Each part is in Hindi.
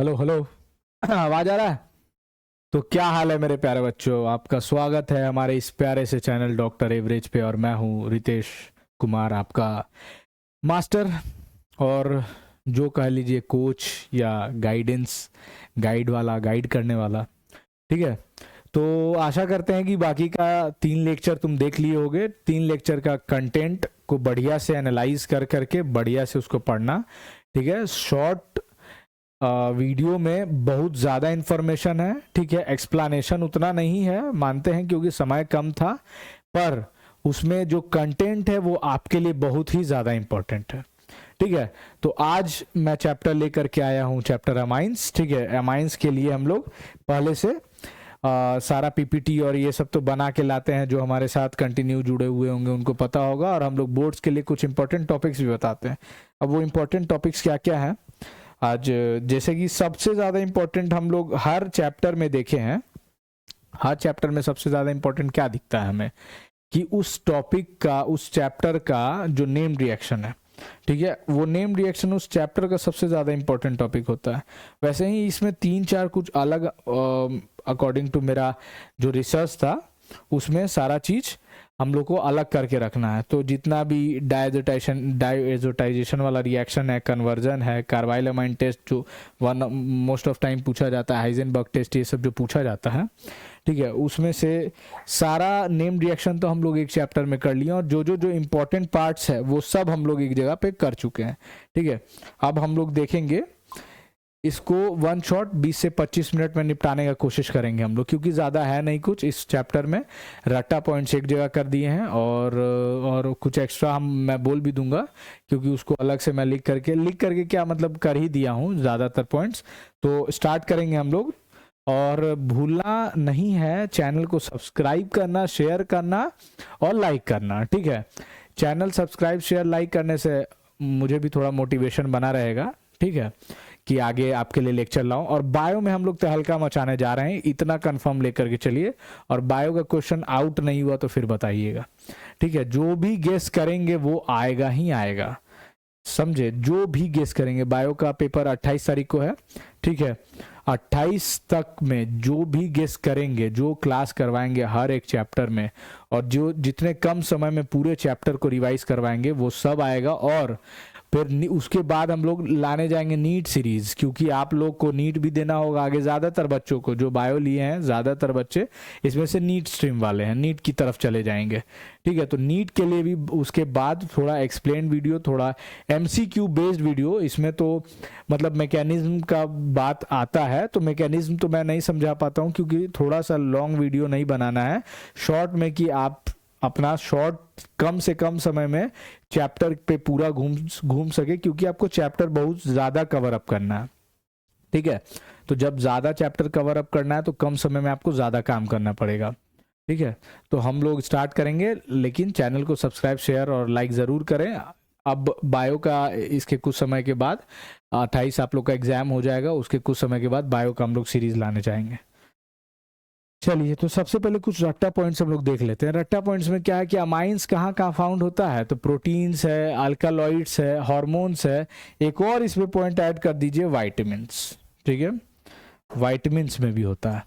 Hello hello. आवाज आ रहा है? तो क्या हाल है मेरे प्यारे बच्चों, आपका स्वागत है हमारे इस प्यारे से चैनल डॉक्टर एवरेज पे। और मैं हूँ रितेश कुमार, आपका मास्टर और जो कह लीजिए कोच या गाइडेंस, गाइड वाला, गाइड करने वाला। ठीक है, तो आशा करते हैं कि बाकी का 3 लेक्चर तुम देख लिए होगे। 3 लेक्चर का कंटेंट को बढ़िया से एनालाइज कर करके बढ़िया से उसको पढ़ना। ठीक है, शॉर्ट वीडियो में बहुत ज़्यादा इन्फॉर्मेशन है। ठीक है, एक्सप्लानेशन उतना नहीं है, मानते हैं क्योंकि समय कम था, पर उसमें जो कंटेंट है वो आपके लिए बहुत ही ज़्यादा इम्पोर्टेंट है। ठीक है, तो आज मैं चैप्टर लेकर के आया हूँ, चैप्टर अमाइंस। ठीक है, अमाइंस के लिए हम लोग पहले से सारा पीपीटी और ये सब तो बना के लाते हैं, जो हमारे साथ कंटिन्यू जुड़े हुए होंगे उनको पता होगा। और हम लोग बोर्ड्स के लिए कुछ इंपॉर्टेंट टॉपिक्स भी बताते हैं। अब वो इंपॉर्टेंट टॉपिक्स क्या क्या हैं आज, जैसे कि सबसे ज़्यादा इम्पोर्टेंट हम लोग हर चैप्टर में देखे हैं। हर चैप्टर में सबसे ज़्यादा इम्पोर्टेंट क्या दिखता है हमें, कि उस टॉपिक का, उस चैप्टर का जो नेम रिएक्शन है। ठीक है, वो नेम रिएक्शन उस चैप्टर का सबसे ज़्यादा इम्पोर्टेंट टॉपिक होता है। वैसे ही इसमें 3-4 कुछ अलग, अकॉर्डिंग टू मेरा जो रिसर्च था उसमें सारा चीज़ हम लोग को अलग करके रखना है। तो जितना भी डायजोटाइजेशन वाला रिएक्शन है, कन्वर्जन है, कार्बाइल अमाइन टेस्ट जो वन मोस्ट ऑफ टाइम पूछा जाता है, हाइजेनबर्ग टेस्ट, ये सब जो पूछा जाता है, ठीक है, उसमें से सारा नेम रिएक्शन तो हम लोग एक चैप्टर में कर लिए। और जो जो जो इम्पोर्टेंट पार्ट्स है वो सब हम लोग एक जगह पे कर चुके हैं। ठीक है, अब हम लोग देखेंगे इसको वन शॉट 20 से 25 मिनट में निपटाने का कोशिश करेंगे हम लोग, क्योंकि ज़्यादा है नहीं कुछ इस चैप्टर में। रट्टा पॉइंट्स एक जगह कर दिए हैं और कुछ एक्स्ट्रा मैं बोल भी दूंगा, क्योंकि उसको अलग से मैं लिख करके क्या मतलब कर ही दिया हूँ ज़्यादातर पॉइंट्स। तो स्टार्ट करेंगे हम लोग। और भूलना नहीं है चैनल को सब्सक्राइब करना, शेयर करना और लाइक करना। ठीक है, चैनल सब्सक्राइब, शेयर, लाइक करने से मुझे भी थोड़ा मोटिवेशन बना रहेगा। ठीक है, कि आगे आपके लिए लेक्चर लाऊं। और बायो में हम लोग तहलका मचाने जा रहे हैं, इतना कंफर्म लेकर के चलिए। और बायो का क्वेश्चन आउट नहीं हुआ तो फिर बताइएगा। ठीक है, जो भी गेस करेंगे वो आएगा ही आएगा, समझे? जो भी गेस करेंगे। बायो का पेपर 28 तारीख को है। ठीक है, 28 तक में जो भी गेस करेंगे, जो क्लास करवाएंगे हर एक चैप्टर में, और जो जितने कम समय में पूरे चैप्टर को रिवाइज करवाएंगे वो सब आएगा। और फिर उसके बाद हम लोग लाने जाएंगे नीट सीरीज, क्योंकि आप लोग को नीट भी देना होगा आगे। ज़्यादातर बच्चों को जो बायो लिए हैं, ज़्यादातर बच्चे इसमें से नीट स्ट्रीम वाले हैं, नीट की तरफ चले जाएंगे। ठीक है, तो नीट के लिए भी उसके बाद थोड़ा एक्सप्लेन वीडियो, थोड़ा एमसीक्यू बेस्ड वीडियो। इसमें तो मतलब मैकेनिज्म का बात आता है, तो मैकेनिज्म तो मैं नहीं समझा पाता हूँ, क्योंकि थोड़ा सा लॉन्ग वीडियो नहीं बनाना है, शॉर्ट में, कि आप अपना शॉर्ट कम से कम समय में चैप्टर पे पूरा घूम सके, क्योंकि आपको चैप्टर बहुत ज़्यादा कवर अप करना है। ठीक है, तो जब ज़्यादा चैप्टर कवर अप करना है तो कम समय में आपको ज़्यादा काम करना पड़ेगा। ठीक है, तो हम लोग स्टार्ट करेंगे, लेकिन चैनल को सब्सक्राइब, शेयर और लाइक ज़रूर करें। अब बायो का इसके कुछ समय के बाद 28 आप लोग का एग्जाम हो जाएगा, उसके कुछ समय के बाद बायो का हम लोग सीरीज लाने चाहेंगे। चलिए, तो सबसे पहले कुछ रट्टा पॉइंट्स हम लोग देख लेते हैं। रट्टा पॉइंट्स में क्या है कि अमाइंस कहाँ कहाँ फाउंड होता है, तो प्रोटीन्स है, अल्कालॉइड्स है, हार्मोन्स है। एक और इसमें पॉइंट ऐड कर दीजिए, वाइटामिन्स। ठीक है, वाइटामिन्स में भी होता है।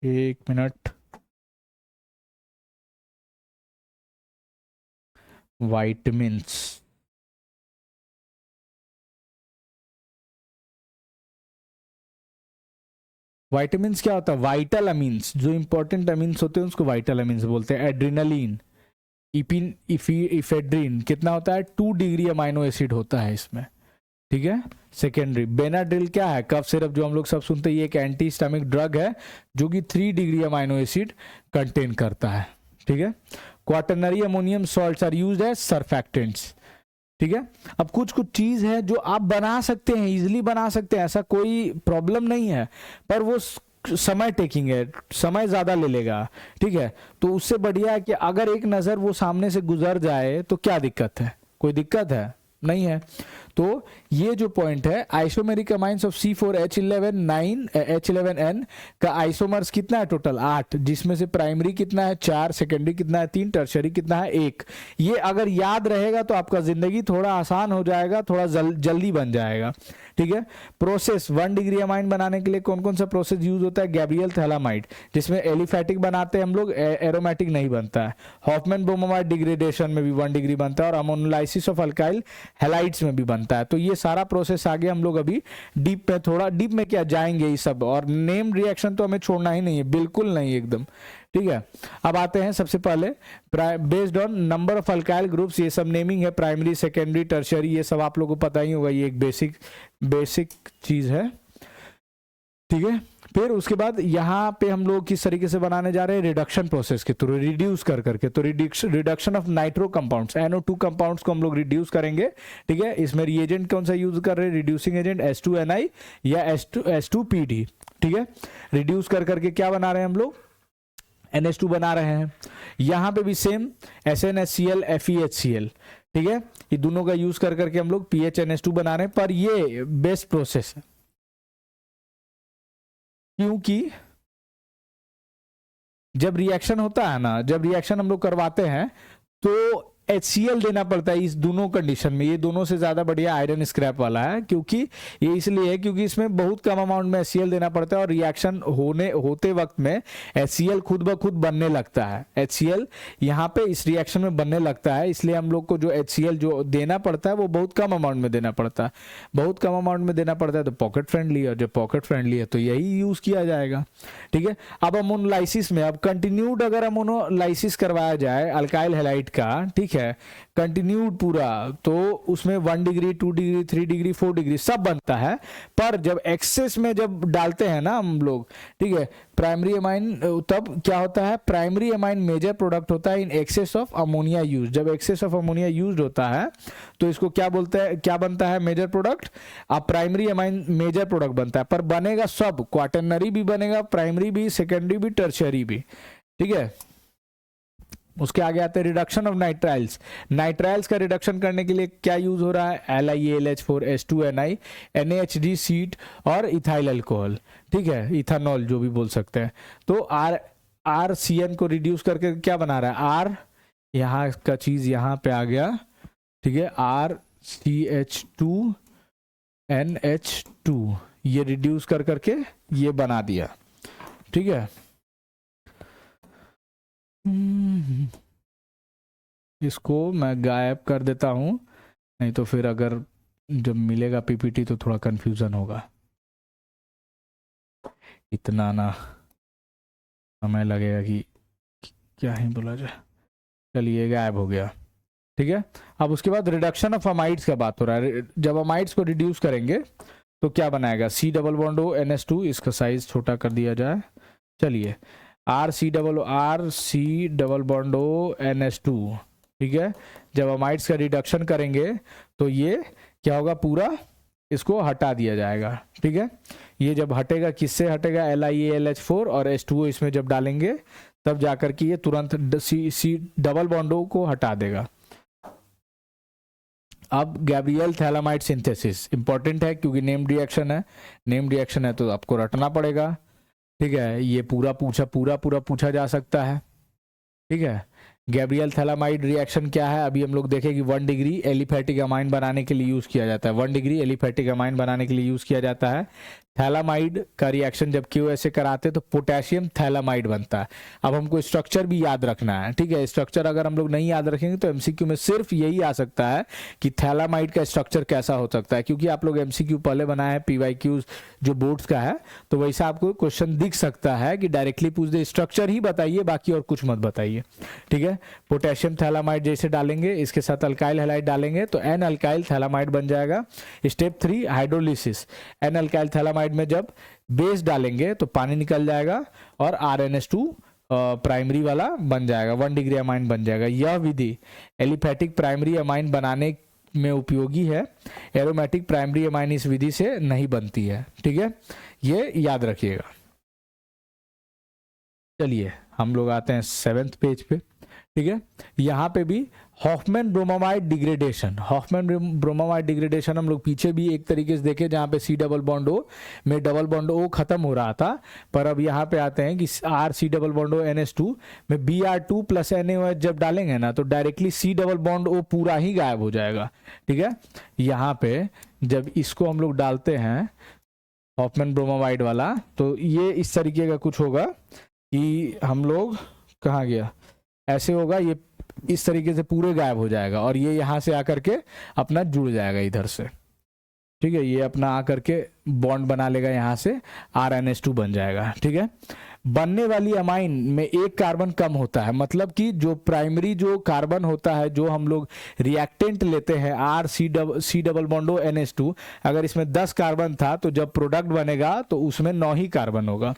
एक मिनट, वाइटामिन्स, वाइटामिन्स क्या होता है? वाइटल अमीन्स, जो इंपॉर्टेंट अमीन्स होते हैं उसको वाइटल अमीन्स बोलते हैं। एड्रिनलिन, इफेड्रिन कितना होता है? 2 डिग्री अमाइनो एसिड होता है इसमें। ठीक है, सेकेंडरी बेनाड्रिल क्या है? कफ सिरप जो हम लोग सब सुनते हैं, ये एक एंटी हिस्टामिक ड्रग है जो कि 3 डिग्री अमाइनो एसिड कंटेन करता है। ठीक है, quaternary ammonium salts are used as surfactants. ठीक है, अब कुछ कुछ चीज है जो आप बना सकते हैं, इजिली बना सकते हैं, ऐसा कोई प्रॉब्लम नहीं है, पर वो समय टेकिंग है, समय ज्यादा ले लेगा। ठीक है, तो उससे बढ़िया है कि अगर एक नजर वो सामने से गुजर जाए तो क्या दिक्कत है? कोई दिक्कत है? नहीं है। तो ये जो पॉइंट है, आइसोमेरिक अमाइंस ऑफ C4H11N का आइसोमर्स कितना है टोटल 8, जिसमें से प्राइमरी कितना है 4, सेकेंडरी कितना है 3, टर्शरी कितना है 1। ये अगर याद रहेगा तो आपका जिंदगी थोड़ा आसान हो जाएगा, थोड़ा जल्दी बन जाएगा, ठीक है। प्रोसेस 1 डिग्री अमाइन बनाने के लिए कौन कौन सा प्रोसेस यूज होता है? गैब्रियल थैलामाइड, जिसमें एलिफैटिक बनाते हैं हम लोग, एरोमेटिक नहीं बनता है। हॉफमैन ब्रोमोमाइड डिग्रेडेशन में भी 1 डिग्री बनता है, और अमोनोलाइसिस ऑफ अल्काइल हैलाइड्स में भी बनता है। तो ये सारा प्रोसेस आगे हम लोग अभी डीप में, थोड़ा डीप में क्या जाएंगे ये सब, और नेम रिएक्शन तो हमें छोड़ना ही नहीं है, बिल्कुल नहीं एकदम, ठीक है। अब आते हैं सबसे पहले based on number of alkyl groups, ये सब नेमिंग है, प्राइमरी सेकेंडरी टर्शियरी, ये सब आप लोगों को पता ही होगा, ये एक बेसिक चीज है, ठीक है। फिर उसके बाद यहाँ पे हम लोग किस तरीके से बनाने जा रहे हैं? रिडक्शन प्रोसेस के थ्रू, रिड्यूस कर करके। तो reduction of nitro compounds, NO2 compounds को हम लोग रिड्यूस करेंगे, ठीक है। इसमें रिएजेंट कौन सा यूज कर रहे हैं? रिड्यूसिंग एजेंट H2Ni या H2PD, ठीक है। रिड्यूस कर करके क्या बना रहे हैं हम लोग? NH2 बना रहे हैं। यहाँ पे भी सेम SnHCl FeHCl, ठीक है। ये दोनों का यूज कर करके हम लोग PHNH2 बना रहे हैं, पर ये बेस्ट प्रोसेस है, क्योंकि जब रिएक्शन होता है ना, जब रिएक्शन हम लोग करवाते हैं तो HCl देना पड़ता है इस दोनों कंडीशन में। ये दोनों से ज्यादा बढ़िया आयरन स्क्रैप वाला है, क्योंकि ये इसलिए है क्योंकि इसमें बहुत कम अमाउंट में HCl देना पड़ता है, और रिएक्शन होते वक्त में HCl खुद ब खुद बनने लगता है। HCl यहाँ पे इस रिएक्शन में बनने लगता है, इसलिए हम लोग को जो HCl जो देना पड़ता है वो बहुत कम अमाउंट में देना पड़ता है, बहुत कम अमाउंट में देना पड़ता है। तो पॉकेट फ्रेंडली है, और जब पॉकेट फ्रेंडली है तो यही यूज किया जाएगा, ठीक है। अब अमोनोलाइसिस में, अब कंटिन्यूड अगर अमोनोलाइसिस करवाया जाए अल्काइल हैलाइड का, ठीक है, कंटिन्यूड पूरा, तो उसमें 1 डिग्री 2 डिग्री 3 डिग्री 4 डिग्री सब बनता है। पर जब एक्सेस में जब डालते हैं ना हम लोग, ठीक है, प्राइमरी अमाइन, तब क्या होता है? प्राइमरी अमाइन मेजर प्रोडक्ट होता है in excess of ammonia use. जब एक्सेस ऑफ अमोनिया यूज होता है तो इसको क्या बोलते हैं, क्या बनता है? Major product. अब प्राइमरी अमाइन मेजर प्रोडक्ट बनता है, पर बनेगा सब, क्वाटरनरी भी बनेगा, प्राइमरी भी, सेकेंडरी भी, टर्शियरी भी, ठीक है। उसके आगे आते हैं रिडक्शन ऑफ नाइट्राइल्स। नाइट्राइल्स का रिडक्शन करने के लिए क्या यूज हो रहा है? LiAlH4 H2Ni NaHD सीट और इथाइल अल्कोहल, ठीक है, इथानॉल जो भी बोल सकते हैं। तो RCN को रिड्यूस करके क्या बना रहा है? R, यहाँ का चीज यहाँ पे आ गया, ठीक है, RCH2NH2, ये रिड्यूस कर करके ये बना दिया, ठीक है। इसको मैं गायब कर देता हूं, नहीं तो फिर अगर जब मिलेगा PPT तो थोड़ा कंफ्यूजन होगा, इतना ना समय लगेगा कि क्या ही बोला जाए। चलिए, गायब हो गया, ठीक है। अब उसके बाद रिडक्शन ऑफ अमाइड्स का बात हो रहा है। जब अमाइड्स को रिड्यूस करेंगे तो क्या बनाएगा? C double bond O NH2, इसका साइज छोटा कर दिया जाए, चलिए, RC double bond O NH2, ठीक है। जब अमाइड्स का रिडक्शन करेंगे तो ये क्या होगा? पूरा इसको हटा दिया जाएगा, ठीक है। ये जब हटेगा, किससे हटेगा? LiAlH4 और H2O इसमें जब डालेंगे तब जाकर के ये तुरंत C डबल बॉन्ड O को हटा देगा। अब गैब्रियल थैलामाइड सिंथेसिस इंपॉर्टेंट है, क्योंकि नेम रिएक्शन है, नेम रिएक्शन है तो आपको रटना पड़ेगा, ठीक है। ये पूरा पूछा जा सकता है, ठीक है। गैब्रियल थैलामाइड रिएक्शन क्या है? अभी हम लोग देखें कि 1 डिग्री एलिफैटिक अमाइन बनाने के लिए यूज किया जाता है, 1 डिग्री एलिफैटिक अमाइन बनाने के लिए यूज किया जाता है। थैलामाइड का रिएक्शन जब QS से कराते हैं तो पोटेशियम थैलामाइड बनता है। अब हमको स्ट्रक्चर भी याद रखना है, ठीक है। स्ट्रक्चर अगर हम लोग नहीं याद रखेंगे तो MCQ में सिर्फ यही आ सकता है कि थैलामाइड का स्ट्रक्चर कैसा हो सकता है, क्योंकि आप लोग MCQ पहले बनाए हैं PYQs जो बोर्ड्स का है, तो वैसा आपको क्वेश्चन दिख सकता है कि डायरेक्टली पूछ दे स्ट्रक्चर ही बताइए, बाकी और कुछ मत बताइए, ठीक है। पोटेशियम थैलामाइड जैसे डालेंगे, इसके साथ अल्काइल हैलाइड डालेंगे तो N अल्काइल थैलामाइड बन जाएगा। Step 3 hydrolysis. N alkyl phthalimide में जब बेस डालेंगे तो पानी निकल जाएगा और RNH2 प्राइमरी वाला बन जाएगा, 1 डिग्री अमाइन बन जाएगा। यह विधि एलिफैटिक प्राइमरी अमाइन बनाने में उपयोगी है, एरोमेटिक प्राइमरी अमाइन इस विधि से नहीं बनती है, ठीक है, ये याद रखिएगा। चलिए हम लोग आते हैं 7th पेज पे, ठीक है। यहाँ पे भी Hofmann bromamide degradation, Hofmann bromamide degradation हम लोग पीछे भी एक तरीके से देखे जहाँ पे C डबल बॉन्ड O में डबल बॉन्ड O खत्म हो रहा था, पर अब यहाँ पे आते हैं कि R C double bond O NH2 में Br2 प्लस NaOH जब डालेंगे ना तो directly C double bond O पूरा ही गायब हो जाएगा। ठीक है, यहाँ पे जब इसको हम लोग डालते हैं हॉफमैन ब्रोमामाइड वाला तो ये इस तरीके का कुछ होगा कि हम लोग कहाँ गया, ऐसे होगा, ये इस तरीके से पूरे गायब हो जाएगा और ये यहाँ से आकर के अपना जुड़ जाएगा इधर से। ठीक है, ये अपना आकर के बॉन्ड बना लेगा, यहाँ से RNH2 बन जाएगा। ठीक है, बनने वाली अमाइन में एक कार्बन कम होता है, मतलब कि जो प्राइमरी जो कार्बन होता है जो हम लोग रिएक्टेंट लेते हैं C double bond O NH2, अगर इसमें 10 कार्बन था तो जब प्रोडक्ट बनेगा तो उसमें 9 ही कार्बन होगा।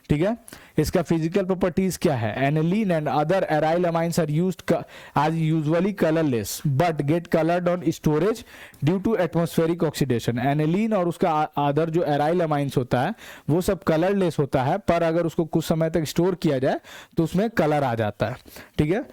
ठीक है, इसका फिजिकल प्रॉपर्टीज क्या है, aniline and other aryl amines are used as usually colourless but get coloured on storage due to atmospheric oxidation. Aniline और उसका अदर जो एराइल अमाइंस होता है वो सब कलरलेस होता है, पर अगर उसको कुछ समय तक स्टोर किया जाए तो उसमें कलर आ जाता है। ठीक है,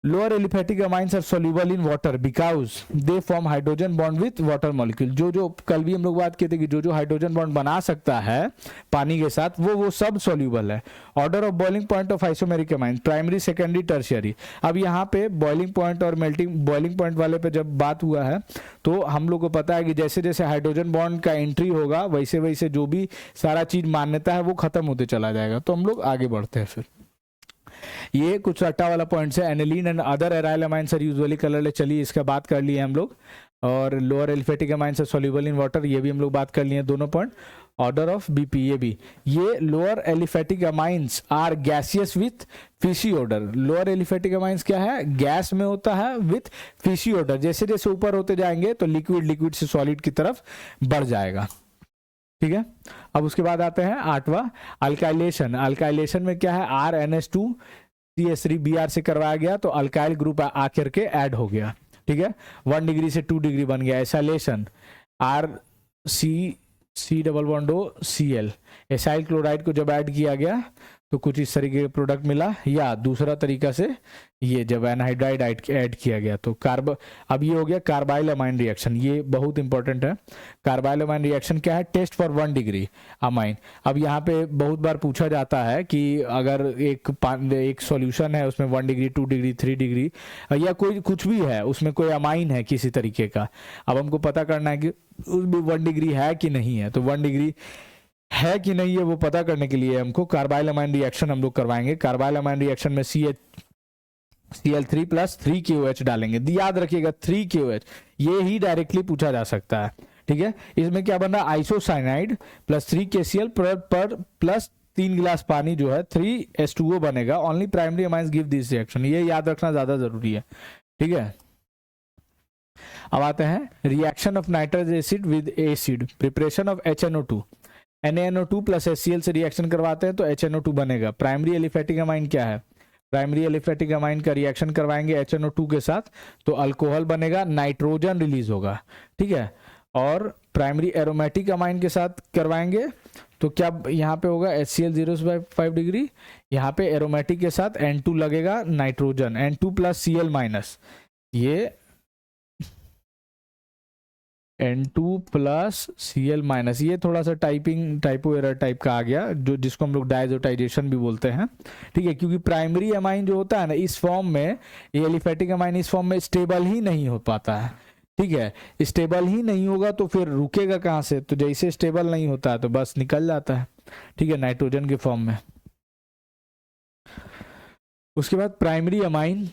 lower aliphatic amines are soluble in water because they form hydrogen bond with water molecule. जो कल भी हम लोग बात किए थे कि जो हाइड्रोजन बॉन्ड बना सकता है पानी के साथ वो सब सोल्यूबल है। Order of boiling point of isomeric amines, primary secondary tertiary. अब यहाँ पे बॉइलिंग पॉइंट और बॉइलिंग पॉइंट वाले पे जब बात हुआ है तो हम लोग को पता है कि जैसे जैसे हाइड्रोजन बॉन्ड का एंट्री होगा वैसे वैसे जो भी सारा चीज मान्यता है वो खत्म होते चला जाएगा। तो हम लोग आगे बढ़ते हैं फिर, ये कुछ रट्टा वाला पॉइंट्स है। Aniline and other aryl amines are usually colourless, चलिए इसका बात कर लिए हम लोग। और lower aliphatic amines are soluble in water, ये भी हम लोग बात कर लिए दोनों पॉइंट। ऑर्डर ऑफ बीपी ये भी, ये lower aliphatic amines are gaseous with fishy odour. Lower aliphatic amines क्या है, गैस में होता है विथ फिशी ऑर्डर। जैसे जैसे ऊपर होते जाएंगे तो लिक्विड से सॉलिड की तरफ बढ़ जाएगा। ठीक है, अब उसके बाद आते हैं 8वां अल्काइलेशन। अल्काइलेशन में क्या है, RNH2 CH3 Br से करवाया गया तो अल्काइल ग्रुप आकर के ऐड हो गया। ठीक है, 1 डिग्री से 2 डिग्री बन गया। Acylation C double bond O Cl, acyl chloride को जब ऐड किया गया तो कुछ इस तरीके का प्रोडक्ट मिला, या दूसरा तरीका से ये जब एनहाइड्राइड ऐड किया गया तो अब ये हो गया कार्बाइल अमाइन रिएक्शन। ये बहुत इंपॉर्टेंट है। कार्बाइल अमाइन रिएक्शन क्या है, टेस्ट फॉर 1 डिग्री अमाइन। अब यहाँ पे बहुत बार पूछा जाता है कि अगर एक सॉल्यूशन है उसमें 1 डिग्री 2 डिग्री 3 डिग्री या कोई कुछ भी है उसमें कोई अमाइन है किसी तरीके का, अब हमको पता करना है कि उसमें 1 डिग्री है कि नहीं है। तो 1 डिग्री है कि नहीं है वो पता करने के लिए हमको कार्बाइल अमाइन रिएक्शन हम लोग करवाएंगे। कार्बाइल अमाइन रिएक्शन में Cl3 प्लस 3KOH डालेंगे। याद रखिएगा 3KOH, ये ही डायरेक्टली पूछा जा सकता है। ठीक है, इसमें क्या बन रहा है, आइसोसाइनाइड प्लस 3KCl पर प्लस 3 गिलास पानी जो है 3H2O बनेगा। Only primary amines give this reaction, ये याद रखना ज्यादा जरूरी है। ठीक है, अब आते हैं reaction of nitrous acid with acid, preparation of HNO2। NaNO2 plus HCl से रिएक्शन करवाते हैं तो HNO2 बनेगा। प्राइमरी एलिफेटिक अमाइन क्या है, प्राइमरी एलिफेटिक अमाइन का रिएक्शन करवाएंगे HNO2 के साथ तो अल्कोहल बनेगा, नाइट्रोजन रिलीज होगा। ठीक है, और प्राइमरी एरोमेटिक अमाइन के साथ करवाएंगे तो क्या यहाँ पे होगा, HCl 0.5 डिग्री, यहाँ पे एरोमेटिक के साथ N2 लगेगा, nitrogen N2 plus Cl minus, ये N2 प्लस Cl माइनस, ये थोड़ा सा टाइपो एरर टाइप का आ गया जो जिसको हम लोग डायजोटाइजेशन भी बोलते हैं। ठीक है, क्योंकि प्राइमरी अमाइन जो होता है ना इस फॉर्म में, ये एलिफेटिक अमाइन इस फॉर्म में स्टेबल ही नहीं हो पाता है। ठीक है, स्टेबल ही नहीं होगा तो फिर रुकेगा कहाँ से, तो जैसे स्टेबल नहीं होता है तो बस निकल जाता है। ठीक है, नाइट्रोजन के फॉर्म में। उसके बाद प्राइमरी अमाइन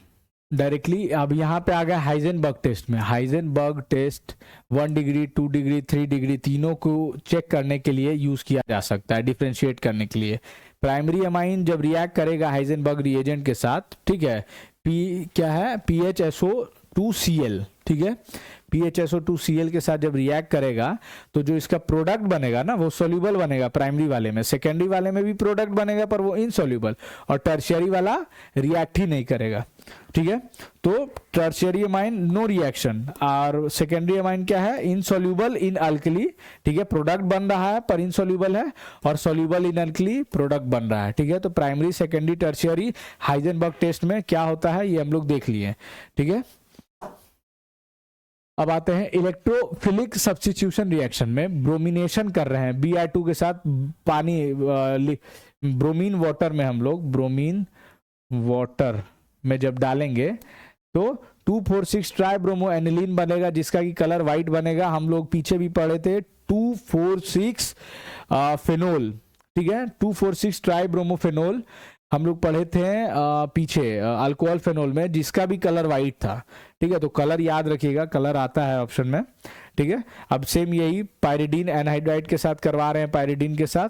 डायरेक्टली, अब यहाँ पे आ गया हाइजेनबर्ग टेस्ट में। Hinsberg test 1 degree 2 degree 3 degree तीनों को चेक करने के लिए यूज किया जा सकता है, डिफ्रेंशिएट करने के लिए। प्राइमरी अमाइन जब रिएक्ट करेगा हाइजेनबर्ग रिएजेंट के साथ, ठीक है, क्या है, PHSO2Cl। ठीक है, PHSO2Cl के साथ जब रिएक्ट करेगा तो जो इसका प्रोडक्ट बनेगा ना वो सोल्यूबल बनेगा प्राइमरी वाले में, सेकेंडरी वाले में भी प्रोडक्ट बनेगा पर वो इनसोल्यूबल, और टर्शियरी वाला रिएक्ट ही नहीं करेगा। ठीक है, तो टर्शियरी अमाइन नो रिएक्शन, और सेकेंडरी अमाइन क्या है, इनसोल्यूबल इन अल्कली। ठीक है, प्रोडक्ट बन रहा है पर इनसोल्यूबल है, और सोल्यूबल इन अल्कली प्रोडक्ट बन रहा है। ठीक है, तो primary secondary tertiary Hinsberg test में क्या होता है ये हम लोग देख लिए। ठीक है, अब आते हैं इलेक्ट्रोफिलिक सब्स्टिट्यूशन रिएक्शन में। ब्रोमिनेशन कर रहे हैं Br2 के साथ पानी, ब्रोमीन वाटर में, हम लोग ब्रोमीन वाटर में जब डालेंगे तो 2,4,6 ट्राइब्रोमो एनिलीन बनेगा, जिसका कि कलर व्हाइट बनेगा। हम लोग पीछे भी पढ़े थे 2,4,6 फिनोल, ठीक है, 2,4,6 ट्राइब्रोमोफेनोल हम लोग पढ़े थे पीछे अल्कोहल फेनोल में, जिसका भी कलर व्हाइट था, ठीक है। तो कलर याद रखिएगा, कलर आता है ऑप्शन में, ठीक है। अब सेम यही पायरिडीन एनहाइड्राइड के साथ करवा रहे हैं, पायरिडीन के साथ,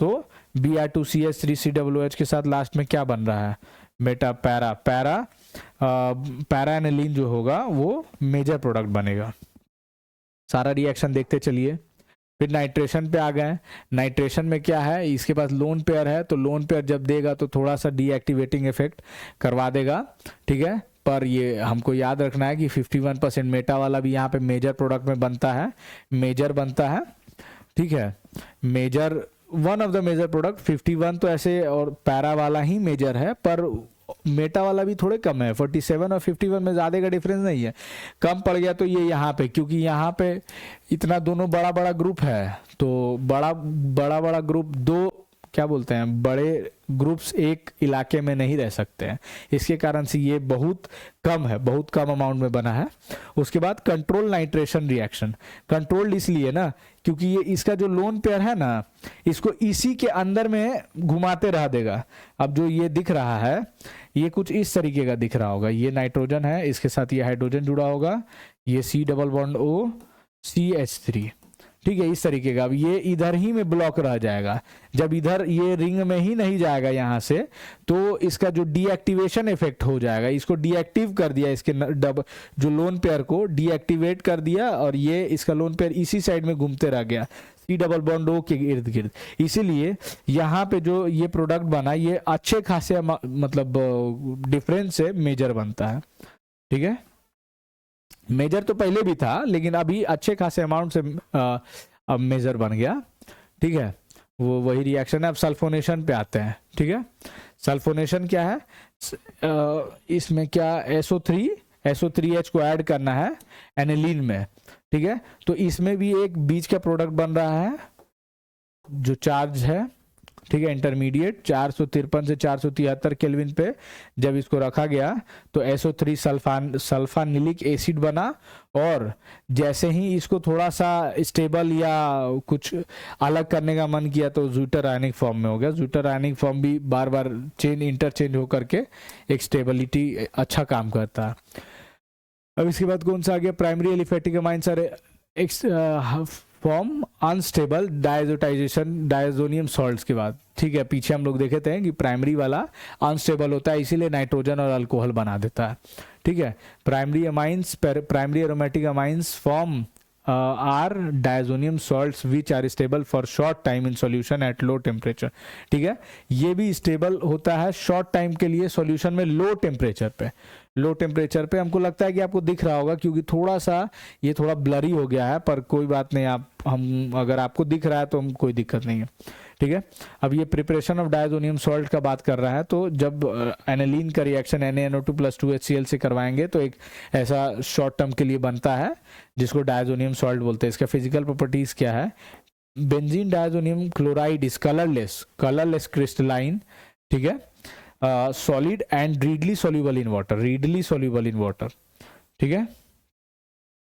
तो Br2CS3COOH के साथ लास्ट में क्या बन रहा है बेटा, पैरा एनिलीन जो होगा वो मेजर प्रोडक्ट बनेगा। सारा रिएक्शन देखते चलिए। फिर नाइट्रेशन पे आ गए। नाइट्रेशन में क्या है, इसके पास लोन पेयर है, तो लोन पेयर जब देगा तो थोड़ा सा डीएक्टिवेटिंग इफेक्ट करवा देगा, ठीक है। पर ये हमको याद रखना है कि 51% मेटा वाला भी यहाँ पे मेजर प्रोडक्ट में बनता है, मेजर बनता है, ठीक है। Major one of the major product 51 तो ऐसे, और पैरा वाला ही मेजर है, पर मेटा वाला भी थोड़े कम है। 47 और 51 में ज़्यादा का डिफरेंस नहीं है, कम पड़ गया तो ये यहाँ पे, क्योंकि यहाँ पे इतना दोनों बड़ा बड़ा ग्रुप है, तो बड़ा ग्रुप दो, क्या बोलते हैं, बड़े ग्रुप्स एक इलाके में नहीं रह सकते हैं, इसके कारण से ये बहुत कम है, बहुत कम अमाउंट में बना है। उसके बाद कंट्रोल नाइट्रेशन रिएक्शन, कंट्रोल्ड इसलिए ना क्योंकि ये इसका जो लोन पेयर है ना, इसको इसी के अंदर में घुमाते रह देगा। अब जो ये दिख रहा है ये कुछ इस तरीके का दिख रहा होगा, ये नाइट्रोजन है, इसके साथ ये हाइड्रोजन जुड़ा होगा, ये C++O CH3, ठीक है, इस तरीके का। अब ये इधर ही में ब्लॉक रह जाएगा, जब इधर ये रिंग में ही नहीं जाएगा यहाँ से, तो इसका जो डीएक्टिवेशन इफेक्ट हो जाएगा, इसको डीएक्टिव कर दिया, इसके जो लोन पेयर को डीएक्टिवेट कर दिया, और ये इसका लोन पेयर इसी साइड में घूमते रह गया C++O के इर्द गिर्द। इसीलिए यहाँ पे जो ये प्रोडक्ट बना, ये अच्छे खासे मतलब डिफरेंस से मेजर बनता है, ठीक है। मेजर तो पहले भी था, लेकिन अभी अच्छे खासे अमाउंट से अब मेजर बन गया, ठीक है। वो वही रिएक्शन है। अब सल्फोनेशन पे आते हैं, ठीक है। सल्फोनेशन क्या है, इसमें क्या SO3H को ऐड करना है एनिलीन में, ठीक है। तो इसमें भी एक बीच का प्रोडक्ट बन रहा है जो चार्ज है, ठीक है, इंटरमीडिएट 453 से 473 केल्विन पे जब इसको रखा गया तो SO3 सल्फानिलिक एसिड बना, और जैसे ही इसको थोड़ा सा स्टेबल या कुछ अलग करने का मन किया तो ज्यूटर आयनिक फॉर्म में हो गया। ज्यूटर आयनिक फॉर्म भी बार बार इंटरचेंज होकर के एक स्टेबिलिटी अच्छा काम करता है। अब इसके बाद कौन सा आ गया, primary aliphatic amines are form unstable diazotization diazonium salts के बाद, ठीक है। पीछे हम लोग देखे थे कि प्राइमरी वाला अनस्टेबल होता है, इसीलिए नाइट्रोजन और अल्कोहल बना देता है, ठीक है। Primary aromatic amines form are diazonium salts which are stable for short time in solution at low temperature, ठीक है। ये भी स्टेबल होता है शॉर्ट टाइम के लिए सॉल्यूशन में लो टेम्परेचर पे। लो टेम्परेचर पे हमको लगता है कि आपको दिख रहा होगा, क्योंकि थोड़ा सा ये थोड़ा ब्लरी हो गया है, पर कोई बात नहीं, हम अगर आपको दिख रहा है तो हम कोई दिक्कत नहीं है, ठीक है। अब ये प्रिपरेशन ऑफ डायजोनियम सॉल्ट का बात कर रहा है, तो जब एनिलीन का रिएक्शन NaNO2+2HCl से करवाएंगे तो एक ऐसा शॉर्ट टर्म के लिए बनता है जिसको डायजोनियम सॉल्ट बोलते हैं। इसका फिजिकल प्रॉपर्टीज क्या है, benzene diazonium chloride is colourless crystalline, ठीक है, solid and readily soluble in water, ठीक है।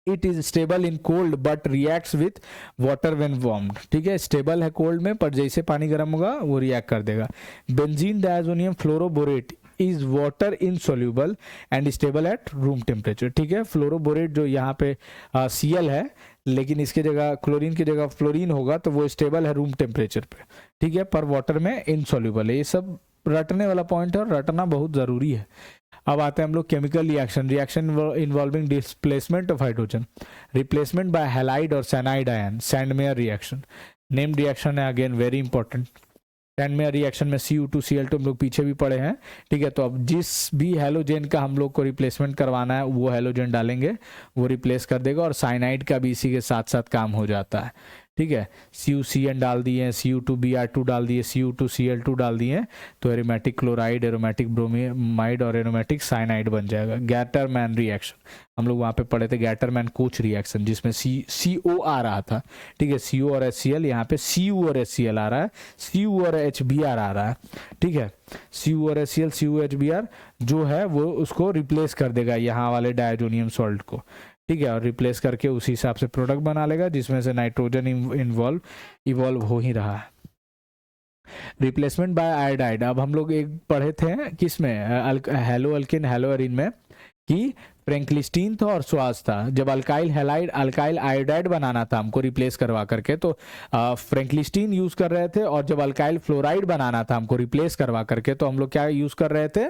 It is stable in cold but reacts with water when warmed, ठीक है। स्टेबल है कोल्ड में, पर जैसे पानी गर्म होगा वो रिएक्ट कर देगा। Benzene diazonium fluoroborate is water insoluble and stable at room temperature, ठीक है। फ्लोरोबोरेट जो यहाँ पे Cl है, लेकिन इसके जगह क्लोरीन की जगह फ्लोरीन होगा तो वो स्टेबल है रूम टेम्परेचर पे, ठीक है, पर वाटर में इनसॉल्युबल है। ये सब रटने वाला पॉइंट है और रटना बहुत जरूरी है। अब आते हैं हम लोग chemical reaction involving displacement of hydrogen, replacement by halide और cyanide ion, Sandmeyer reaction. Name reaction है, again very important. Sandmeyer reaction में Cu2Cl2 हम लोग पीछे भी पढ़े हैं, ठीक है। तो अब जिस भी हेलोजन का हम लोग को रिप्लेसमेंट करवाना है वो हेलोजन डालेंगे, वो रिप्लेस कर देगा, और साइनाइड का भी इसी के साथ साथ काम हो जाता है, ठीक है, CuCN डाल दिए, Cu2Br2 डाल दिए, Cu2Cl2 डाल दिए, तो एरोमेटिक क्लोराइड, एरोमेटिक ब्रोमीमाइड और एरोमेटिक साइनाइड बन जाएगा। गैटरमैन रिएक्शन हम लोग वहाँ पे पढ़े थे, गैटरमैन कोच रिएक्शन, जिसमें CO आ रहा था, ठीक है, CO और HCl, यहाँ पे Cu और HCl आ रहा है, Cu और HBr आ रहा है, ठीक है, Cu और HCl, Cu HBr जो है वो उसको रिप्लेस कर देगा यहाँ वाले डायजोनियम सॉल्ट को, ठीक है, और रिप्लेस करके उसी हिसाब से प्रोडक्ट बना लेगा, जिसमें से नाइट्रोजन इवॉल्व हो ही रहा है। रिप्लेसमेंट बाय आयोडाइड, अब हम लोग एक पढ़े थे किसमें, हेलो अल्किन हेलो एरिन में, कि फ्रेंकलिस्टीन था और स्वास था। जब अल्काइल हैलाइड अल्काइल आयोडाइड बनाना था हमको रिप्लेस करवा करके, तो फ्रेंकलिस्टीन यूज कर रहे थे, और जब अल्काइल फ्लोराइड बनाना था हमको रिप्लेस करवा करके, तो हम लोग क्या यूज कर रहे थे,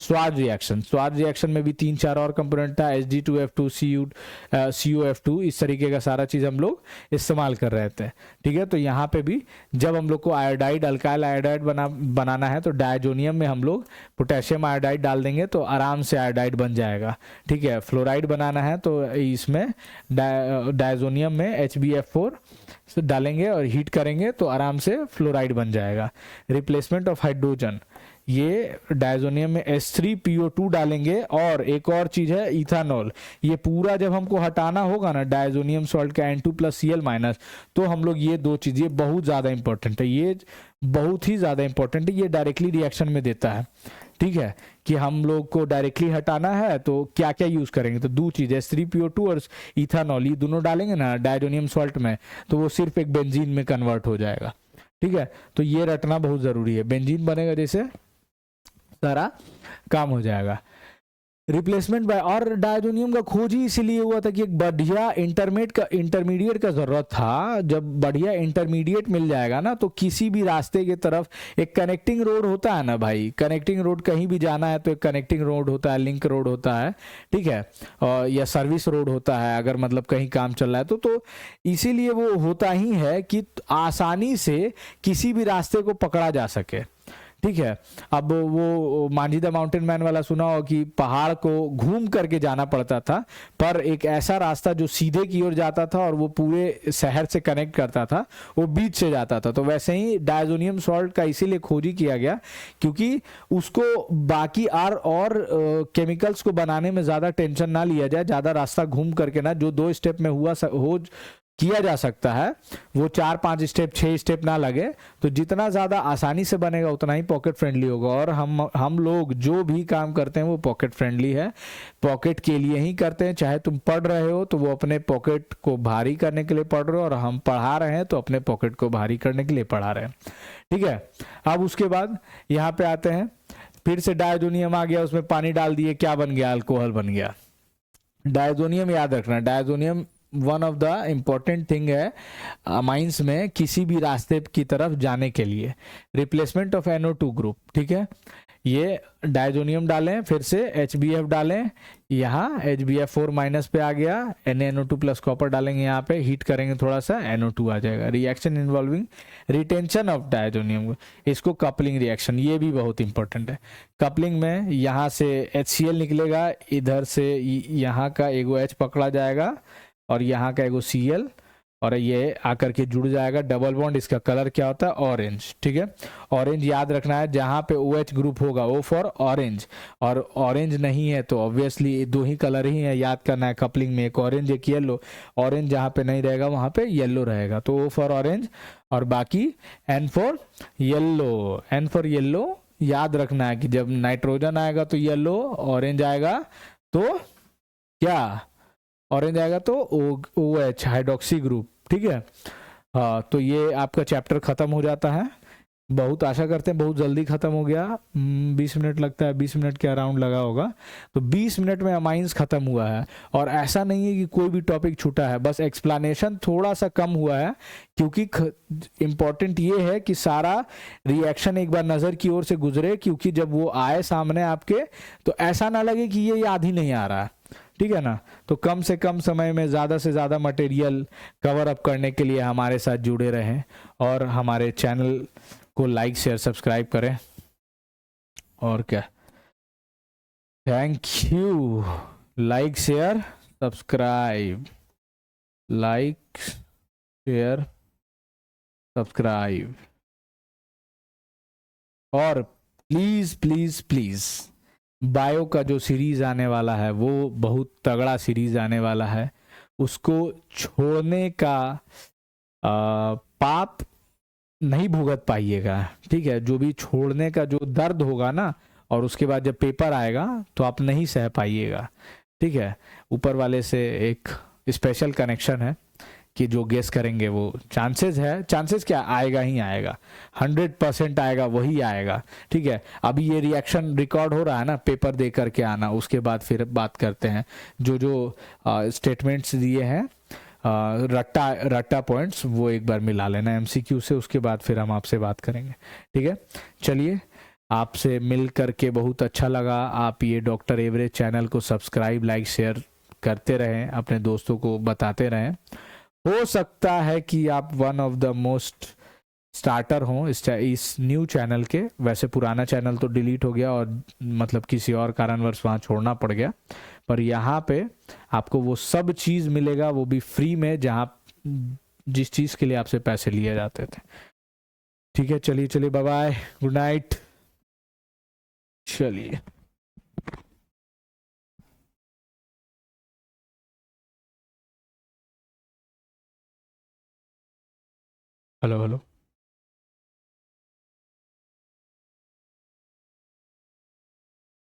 स्वाज रिएक्शन। स्वाज रिएक्शन में भी 3-4 और कंपोनेंट था, Hg2F2 CuF2, इस तरीके का सारा चीज हम लोग इस्तेमाल कर रहे थे, ठीक है। तो यहाँ पे भी जब हम लोग को आयोडाइड अल्काइल आयोडाइड बनाना है, तो डायजोनियम में हम लोग पोटेशियम आयोडाइड डाल देंगे तो आराम से आयोडाइड बन जाएगा, ठीक है। फ्लोराइड बनाना है तो इसमें डायजोनियम में HbF4 डालेंगे और हीट करेंगे तो आराम से फ्लोराइड बन जाएगा। रिप्लेसमेंट ऑफ हाइड्रोजन, ये डायजोनियम में H3PO2 डालेंगे, और एक और चीज है इथानॉल। ये पूरा जब हमको हटाना होगा ना डायजोनियम सॉल्ट का N2+Cl-, तो हम लोग ये दो चीजें बहुत ज्यादा इंपॉर्टेंट है, ये बहुत ही ज्यादा इंपॉर्टेंट है, ये डायरेक्टली रिएक्शन में देता है, ठीक है, कि हम लोग को डायरेक्टली हटाना है तो क्या क्या यूज करेंगे, तो दो चीज H3PO2 और इथानॉल, ये दोनों डालेंगे ना डायजोनियम सॉल्ट में, तो वो सिर्फ एक बेंजीन में कन्वर्ट हो जाएगा, ठीक है। तो ये रटना बहुत जरूरी है, बेंजीन बनेगा जैसे सारा काम हो जाएगा। रिप्लेसमेंट बाय, और डायजोनियम का खोज ही इसीलिए हुआ था कि एक बढ़िया इंटरमीडिएट का जरूरत था। जब बढ़िया इंटरमीडिएट मिल जाएगा ना, तो किसी भी रास्ते की तरफ एक कनेक्टिंग रोड होता है ना भाई, कनेक्टिंग रोड कहीं भी जाना है तो एक कनेक्टिंग रोड होता है, लिंक रोड होता है, ठीक है, और या सर्विस रोड होता है, अगर मतलब कहीं काम चल रहा है तो इसीलिए वो होता ही है कि आसानी से किसी भी रास्ते को पकड़ा जा सके, ठीक है। अब वो मांझी द माउंटेन मैन वाला सुना हो कि पहाड़ को घूम करके जाना पड़ता था, पर एक ऐसा रास्ता जो सीधे की ओर जाता था और वो पूरे शहर से कनेक्ट करता था, वो बीच से जाता था। तो वैसे ही डायजोनियम सॉल्ट का इसीलिए खोजी किया गया क्योंकि उसको बाकी और केमिकल्स को बनाने में ज्यादा टेंशन ना लिया जाए, ज्यादा रास्ता घूम करके ना, जो 2 स्टेप में हो किया जा सकता है वो 4-5 स्टेप 6 स्टेप ना लगे, तो जितना ज़्यादा आसानी से बनेगा उतना ही पॉकेट फ्रेंडली होगा। और हम लोग जो भी काम करते हैं वो पॉकेट फ्रेंडली है, पॉकेट के लिए ही करते हैं। चाहे तुम पढ़ रहे हो तो वो अपने पॉकेट को भारी करने के लिए पढ़ रहे हो, और हम पढ़ा रहे हैं तो अपने पॉकेट को भारी करने के लिए पढ़ा रहे हैं, ठीक है। अब उसके बाद यहाँ पे आते हैं, फिर से डायजोनियम आ गया, उसमें पानी डाल दिए, क्या बन गया, अल्कोहल बन गया। डायजोनियम याद रखना, diazonium one of the important thing है अमाइंस में किसी भी रास्ते की तरफ जाने के लिए। रिप्लेसमेंट ऑफ NO2 ग्रुप, ठीक है, ये डायजोनियम डालें, फिर से HbF डालें, यहाँ HbF4- पे आ गया, NaNO2+ कॉपर डालेंगे, यहाँ पे हीट करेंगे थोड़ा सा, NO2 आ जाएगा। Reaction involving retention of diazonium, इसको कपलिंग रिएक्शन, ये भी बहुत इंपॉर्टेंट है। कपलिंग में यहाँ से HCl निकलेगा, इधर से यहाँ का एगो H पकड़ा जाएगा और यहाँ का एगो Cl, और ये आकर के जुड़ जाएगा, डबल बॉन्ड। इसका कलर क्या होता है, ऑरेंज, ठीक है। ऑरेंज याद रखना है, जहाँ पे OH ग्रुप होगा O फॉर ऑरेंज, और ऑरेंज नहीं है तो ऑब्वियसली 2 ही कलर ही है, याद करना है कपलिंग में, एक ऑरेंज एक येलो। ऑरेंज जहाँ पे नहीं रहेगा वहाँ पे येलो रहेगा, तो O फॉर ऑरेंज, और बाकी N for yellow. N for yellow याद रखना है कि जब नाइट्रोजन आएगा तो येलो, ऑरेंज आएगा तो क्या, ऑरेंज आएगा तो OH हाइड्रोक्सी ग्रुप, ठीक है। हाँ, तो ये आपका चैप्टर खत्म हो जाता है। बहुत आशा करते हैं बहुत जल्दी खत्म हो गया, 20 मिनट लगता है, 20 मिनट के अराउंड लगा होगा, तो 20 मिनट में अमाइंस खत्म हुआ है। और ऐसा नहीं है कि कोई भी टॉपिक छूटा है, बस एक्सप्लेनेशन थोड़ा सा कम हुआ है, क्योंकि इम्पॉर्टेंट ये है कि सारा रिएक्शन एक बार नज़र की ओर से गुजरे, क्योंकि जब वो आए सामने आपके तो ऐसा ना लगे कि ये याद ही नहीं आ रहा है, ठीक है ना। तो कम से कम समय में ज़्यादा से ज़्यादा मटेरियल कवर अप करने के लिए हमारे साथ जुड़े रहें, और हमारे चैनल को लाइक शेयर सब्सक्राइब करें, और क्या, thank you. Like share subscribe, like share subscribe. और प्लीज प्लीज प्लीज बायो का जो सीरीज आने वाला है वो बहुत तगड़ा सीरीज आने वाला है, उसको छोड़ने का पाप नहीं भुगत पाइएगा। ठीक है, जो भी छोड़ने का जो दर्द होगा ना, और उसके बाद जब पेपर आएगा तो आप नहीं सह पाइएगा। ठीक है, ऊपर वाले से एक स्पेशल कनेक्शन है कि जो गेस करेंगे वो चांसेस है, चांसेस क्या आएगा ही आएगा, 100% आएगा, वही आएगा। ठीक है, अभी ये रिएक्शन रिकॉर्ड हो रहा है ना, पेपर दे करके आना, उसके बाद फिर बात करते हैं। जो जो स्टेटमेंट्स दिए हैं रट्टा रट्टा पॉइंट्स वो एक बार मिला लेना एमसीक्यू से, उसके बाद फिर हम आपसे बात करेंगे। ठीक है, चलिए, आपसे मिल करके बहुत अच्छा लगा। आप ये डॉक्टर एवरेज चैनल को सब्सक्राइब, लाइक, शेयर करते रहें, अपने दोस्तों को बताते रहें। हो सकता है कि आप one of the most starter हों इस न्यू चैनल के। वैसे पुराना चैनल तो डिलीट हो गया और मतलब किसी और कारणवश वहाँ छोड़ना पड़ गया, पर यहाँ पे आपको वो सब चीज़ मिलेगा, वो भी फ्री में, जहाँ जिस चीज़ के लिए आपसे पैसे लिए जाते थे। ठीक है, चलिए चलिए, बाय बाय, गुड नाइट। चलिए, हेलो हेलो।